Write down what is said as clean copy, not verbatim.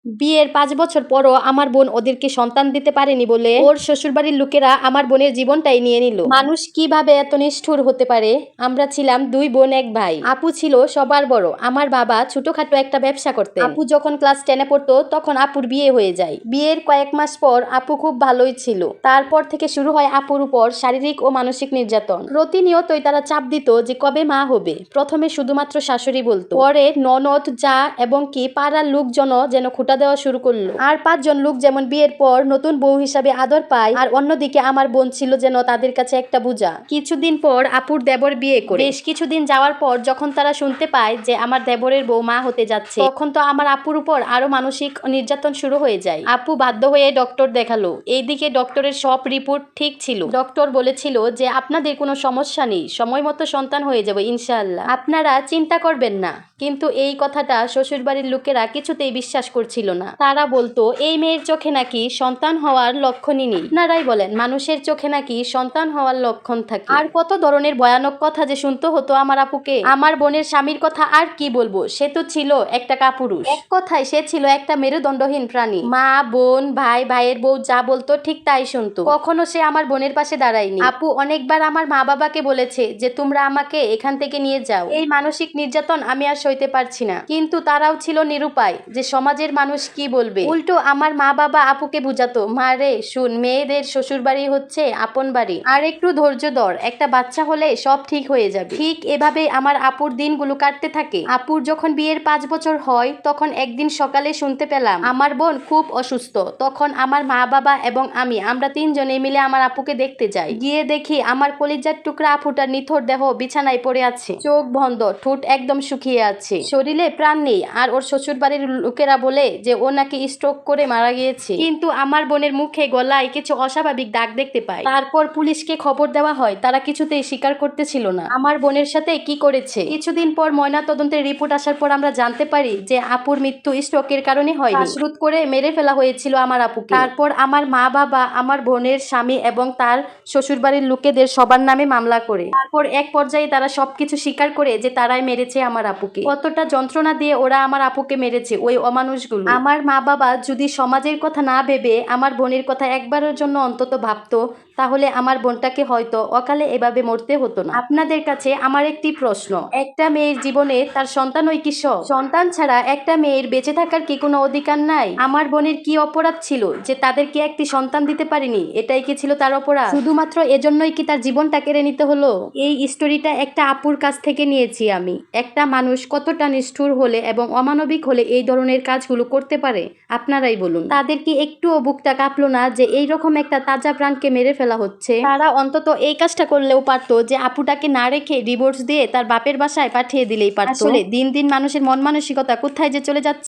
বিয়ের ৫ বছর পরও আমার বোন ওদেরকে সন্তান দিতে পারেনি বলে ওর শ্বশুরবাড়ির লোকেরা আমার বোনের জীবনটাই নিয়ে নিল। মানুষ কিভাবে এত নিষ্ঠুর হতে পারে? আমরা ছিলাম 2 বোন 1 ভাই। আপু ছিল সবার বড়। আমার বাবা ছোটখাটো একটা ব্যবসা করতেন। আপু যখন ক্লাস 10 এ পড়তো তখন আপুর বিয়ে হয়ে যায়। বিয়ের কয়েক মাস পর আপু খুব ভালোই ছিল। তারপর থেকে শুরু হয় আপুর উপর শারীরিক ও মানসিক নির্যাতন। প্রতিনিয়তই তারা চাপ দিত যে কবে মা হবে। প্রথমে শুধুমাত্র শাশুড়ি বলতো, পরে ননদ, যা এবং কি পাড়ার লোকজন যেন খোঁটা দেওয়া শুরু করলো। আর 5 জন লোক যেমন বিয়ের পর নতুন বউ হিসাবে আদর পায়, আর অন্যদিকে আমার বোন ছিল যেন তাদের কাছে একটা বোঝা। কিছুদিন পর আপুর দেবর বিয়ে করে। বেশ কিছুদিন যাওয়ার পর যখন তারা শুনতে পায় যে আমার দেবরের বউ মা হতে যাচ্ছে, তখন তো আমার আপুর উপর আরো মানসিক নির্যাতন শুরু হয়ে যায়। আপু বাধ্য হয়ে ডক্টর দেখালো। এইদিকে ডক্টরের সব রিপোর্ট ঠিক ছিল। ডক্টর বলেছিল যে আপনাদের কোনো সমস্যা নেই, সময় মতো সন্তান হয়ে যাবে ইনশাআল্লাহ, আপনারা চিন্তা করবেন না। কিন্তু এই কথাটা শ্বশুরবাড়ির লোকেরা কিছুতেই বিশ্বাস করছিল না। তারা বলতো এই মেয়ের চোখে নাকি সন্তান হওয়ার লক্ষণই নেই। আপনারাই বলেন মানুষের চোখে নাকি সন্তান হওয়ার লক্ষণ থাকে। আর কত ধরনের ভয়ানক কথা যে শুনতে হতো আমার আপুকে। আমার বোনের স্বামীর কথা আর কি বলবো, সে তো ছিল একটা কাপুরুষ। এক কথায় সে ছিল একটা মেরুদণ্ডহীন প্রাণী। মা, বোন, ভাই, ভাইয়ের বউ যা বলতো ঠিক তাই শুনতো। কখনো সে আমার বোনের পাশে দাঁড়ায়নি। আপু অনেকবার আমার মা বাবাকে বলেছে যে তোমরা আমাকে এখান থেকে নিয়ে যাও, এই মানসিক নির্যাতন আমি আর সইতে পারছি না। কিন্তু তারাও ছিল নিরুপায় যে সমাজের মানুষ কি বলবে। উল্টো আমার মা বাবা আপুকে বুঝাতো, মা রে শুন, মেয়েদের শ্বশুর বাড়ি হচ্ছে আপন বাড়ি, আর একটু ধৈর্য ধর, একটা বাচ্চা হলে সব ঠিক হয়ে যাবে। ঠিক এভাবে আমার আপুর দিনগুলো কাটতে থাকে। আপুর যখন বিয়ের 5 বছর হয় তখন একদিন সকালে শুনতে পেলাম আমার বোন খুব অসুস্থ। তখন আমার মা বাবা এবং আমরা 3 জনে মিলে আমার আপুকে দেখতে যাই। গিয়ে দেখি আমার কলিজার টুকরা আপুটার নিথর দেহ বিছানায় পড়ে আছে, চোখ বন্ধ, ঠোঁট একদম শুকিয়ে আছে, শরীরে প্রাণ নেই। আর ওর শ্বশুর বাড়ির লোকেরা বলে যে ও নাকি স্ট্রোক করে মারা গিয়েছে। কিন্তু আমার বোনের মুখে গলায় কিছু অস্বাভাবিক দাগ দেখতে পাই। তারপর পুলিশকে খবর দেওয়া হয়, তারা কিছুতেই স্বীকার করতেছিল না আমার বোনের সাথে কি করেছে। কিছুদিন পর ময়না তদন্তের রিপোর্ট আসার পর আমরা জানতে পারি যে আপুর মৃত্যু স্ট্রোকের কারণে হয়নি, শ্বাসরোধ করে মেরে ফেলা হয়েছিল আমার আপুকে। তারপর আমার মা বাবা আমার বোনের স্বামী এবং তার শ্বশুরবাড়ির লোকেদের সবার নামে মামলা করে। তারপর এক পর্যায়ে তারা সবকিছু স্বীকার করে যে তারাই মেরেছে আমার আপুকে। কতটা যন্ত্রণা দিয়ে ওরা আমার আপুকে মেরেছে ওই অমানুষগুলো। আমার মা বাবা যদি সমাজের কথা না ভেবে আমার বোনের কথা একবারের জন্য অন্তত ভাবতো, তাহলে আমার বোনটাকে হয়তো অকালে এভাবে মরতে হতো না। আপনাদের কাছে আমার একটি প্রশ্ন, একটা মেয়ের জীবনে তার সন্তানই কি সব? সন্তান ছাড়া একটা মেয়ের বেঁচে থাকার কি কোনো অধিকার নাই? আমার বোনের কি অপরাধ ছিল যে তাদেরকে একটি সন্তান দিতে পারেনি? এটাই কি ছিল তার অপরাধ? শুধুমাত্র এজন্যই কি তার জীবনটা কেড়ে নিতে হলো? এই স্টোরিটা একটা আপুর কাছ থেকে নিয়েছি আমি। একটা মানুষ কতটা নিষ্ঠুর হলে এবং অমানবিক হলে এই ধরনের কাজগুলো করতে পারে আপনারাই বলুন। তাদের কি একটুও বুকটা কাঁপলো না যে এইরকম একটা তাজা প্রাণকে মেরে ফেলা হচ্ছে? তারা অন্তত এই কাজটা করলেও পারতো যে আপুটাকে না রেখে ডিভোর্স দিয়ে তার বাপের বাসায় পাঠিয়ে দিলেই পারতো। আসলে দিন দিন মানুষের মন মানসিকতা কোথায় যে চলে যাচ্ছে।